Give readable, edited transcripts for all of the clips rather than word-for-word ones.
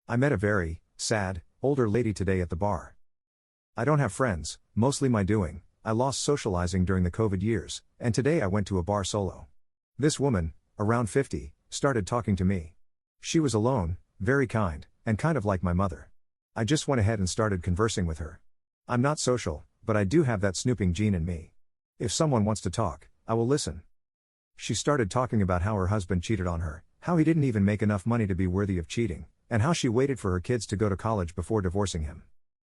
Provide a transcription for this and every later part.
I met a very sad, older lady today at the bar. I don't have friends, mostly my doing. I lost socializing during the COVID years, and today I went to a bar solo. This woman, around 50, started talking to me. She was alone, very kind, and kind of like my mother. I just went ahead and started conversing with her. I'm not social, but I do have that snooping gene in me. If someone wants to talk, I will listen. She started talking about how her husband cheated on her, how he didn't even make enough money to be worthy of cheating, and how she waited for her kids to go to college before divorcing him.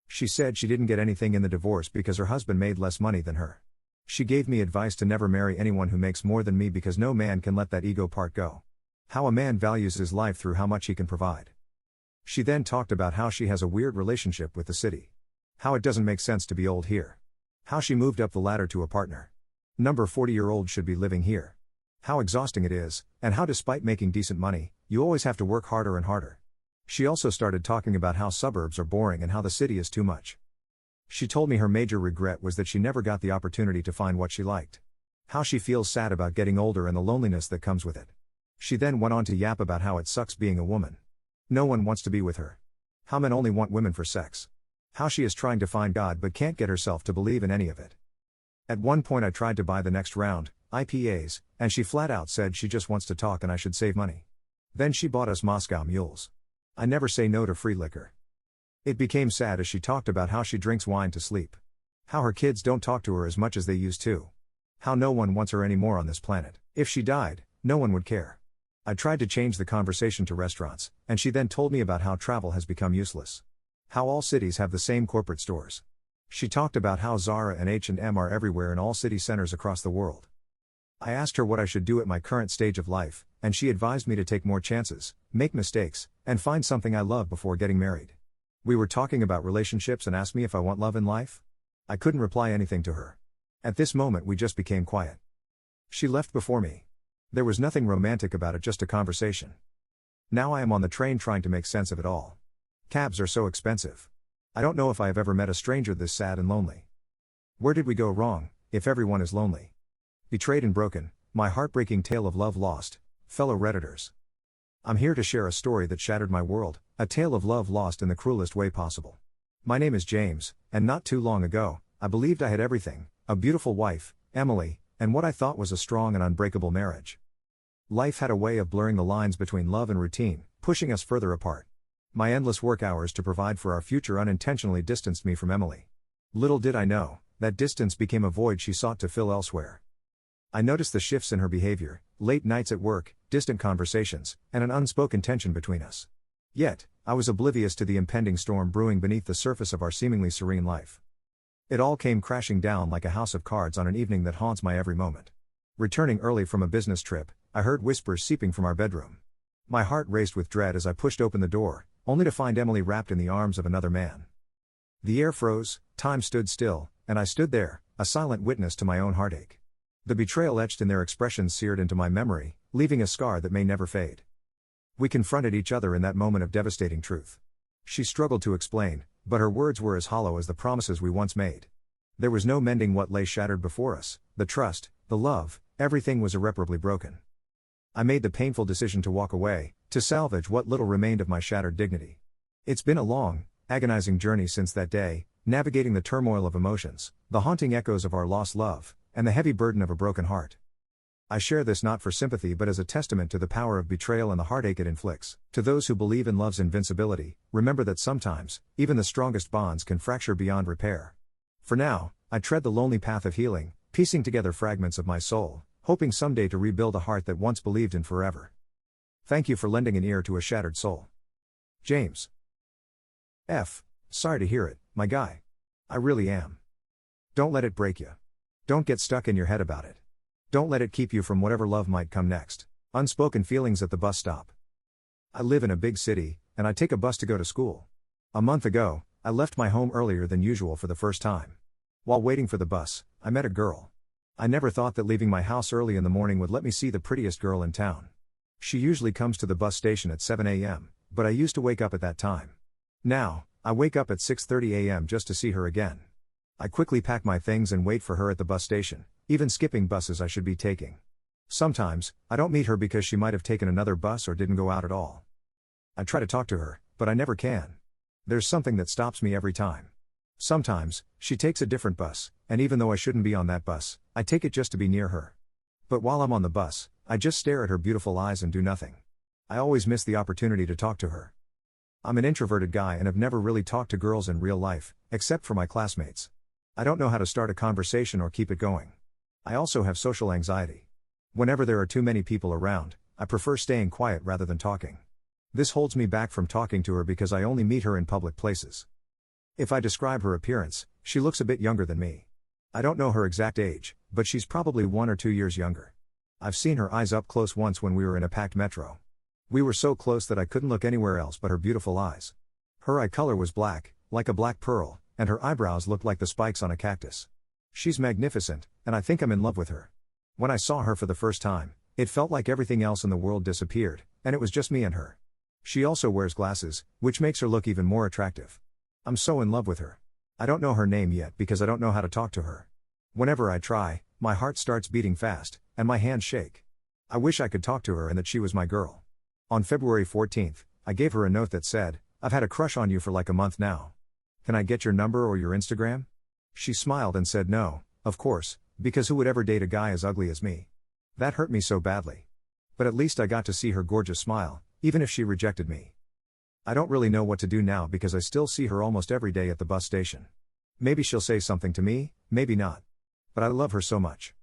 She said she didn't get anything in the divorce because her husband made less money than her. She gave me advice to never marry anyone who makes more than me because no man can let that ego part go. How a man values his life through how much he can provide. She then talked about how she has a weird relationship with the city. How it doesn't make sense to be old here. How she moved up the ladder to a partner. Number 40-year-old should be living here. How exhausting it is, and how despite making decent money, you always have to work harder and harder. She also started talking about how suburbs are boring and how the city is too much. She told me her major regret was that she never got the opportunity to find what she liked. How she feels sad about getting older and the loneliness that comes with it. She then went on to yap about how it sucks being a woman. No one wants to be with her. How men only want women for sex. How she is trying to find God but can't get herself to believe in any of it. At one point I tried to buy the next round, IPAs, and she flat out said she just wants to talk and I should save money. Then she bought us Moscow mules. I never say no to free liquor. It became sad as she talked about how she drinks wine to sleep. How her kids don't talk to her as much as they used to. How no one wants her anymore on this planet. If she died, no one would care. I tried to change the conversation to restaurants, and she then told me about how travel has become useless. How all cities have the same corporate stores. She talked about how Zara and H&M are everywhere in all city centers across the world. I asked her what I should do at my current stage of life, and she advised me to take more chances, make mistakes, and find something I love before getting married. We were talking about relationships and asked me if I want love in life. I couldn't reply anything to her. At this moment we just became quiet. She left before me. There was nothing romantic about it, just a conversation. Now I am on the train trying to make sense of it all. Cabs are so expensive. I don't know if I have ever met a stranger this sad and lonely. Where did we go wrong, if everyone is lonely? Betrayed and broken, my heartbreaking tale of love lost, fellow Redditors. I'm here to share a story that shattered my world, a tale of love lost in the cruelest way possible. My name is James, and not too long ago, I believed I had everything, a beautiful wife, Emily, and what I thought was a strong and unbreakable marriage. Life had a way of blurring the lines between love and routine, pushing us further apart. My endless work hours to provide for our future unintentionally distanced me from Emily. Little did I know, that distance became a void she sought to fill elsewhere. I noticed the shifts in her behavior, late nights at work, distant conversations, and an unspoken tension between us. Yet, I was oblivious to the impending storm brewing beneath the surface of our seemingly serene life. It all came crashing down like a house of cards on an evening that haunts my every moment. Returning early from a business trip, I heard whispers seeping from our bedroom. My heart raced with dread as I pushed open the door, only to find Emily wrapped in the arms of another man. The air froze, time stood still, and I stood there, a silent witness to my own heartache. The betrayal etched in their expressions seared into my memory, leaving a scar that may never fade. We confronted each other in that moment of devastating truth. She struggled to explain, but her words were as hollow as the promises we once made. There was no mending what lay shattered before us, the trust, the love, everything was irreparably broken. I made the painful decision to walk away, to salvage what little remained of my shattered dignity. It's been a long, agonizing journey since that day, navigating the turmoil of emotions, the haunting echoes of our lost love, and the heavy burden of a broken heart. I share this not for sympathy but as a testament to the power of betrayal and the heartache it inflicts. To those who believe in love's invincibility, remember that sometimes, even the strongest bonds can fracture beyond repair. For now, I tread the lonely path of healing, piecing together fragments of my soul, hoping someday to rebuild a heart that once believed in forever. Thank you for lending an ear to a shattered soul. James. Sorry to hear it, my guy. I really am. Don't let it break you. Don't get stuck in your head about it. Don't let it keep you from whatever love might come next. Unspoken feelings at the bus stop. I live in a big city, and I take a bus to go to school. A month ago, I left my home earlier than usual for the first time. While waiting for the bus, I met a girl. I never thought that leaving my house early in the morning would let me see the prettiest girl in town. She usually comes to the bus station at 7 a.m., but I used to wake up at that time. Now, I wake up at 6:30 a.m. just to see her again. I quickly pack my things and wait for her at the bus station, even skipping buses I should be taking. Sometimes, I don't meet her because she might have taken another bus or didn't go out at all. I try to talk to her, but I never can. There's something that stops me every time. Sometimes, she takes a different bus, and even though I shouldn't be on that bus, I take it just to be near her. But while I'm on the bus, I just stare at her beautiful eyes and do nothing. I always miss the opportunity to talk to her. I'm an introverted guy and have never really talked to girls in real life, except for my classmates. I don't know how to start a conversation or keep it going. I also have social anxiety. Whenever there are too many people around, I prefer staying quiet rather than talking. This holds me back from talking to her because I only meet her in public places. If I describe her appearance, she looks a bit younger than me. I don't know her exact age, but she's probably 1 or 2 years younger. I've seen her eyes up close once when we were in a packed metro. We were so close that I couldn't look anywhere else but her beautiful eyes. Her eye color was black, like a black pearl, and her eyebrows looked like the spikes on a cactus. She's magnificent, and I think I'm in love with her. When I saw her for the first time, it felt like everything else in the world disappeared, and it was just me and her. She also wears glasses, which makes her look even more attractive. I'm so in love with her. I don't know her name yet because I don't know how to talk to her. Whenever I try, my heart starts beating fast, and my hands shake. I wish I could talk to her and that she was my girl. On February 14th, I gave her a note that said, "I've had a crush on you for like a month now. Can I get your number or your Instagram?" She smiled and said no, of course, because who would ever date a guy as ugly as me? That hurt me so badly. But at least I got to see her gorgeous smile, even if she rejected me. I don't really know what to do now because I still see her almost every day at the bus station. Maybe she'll say something to me, maybe not. But I love her so much.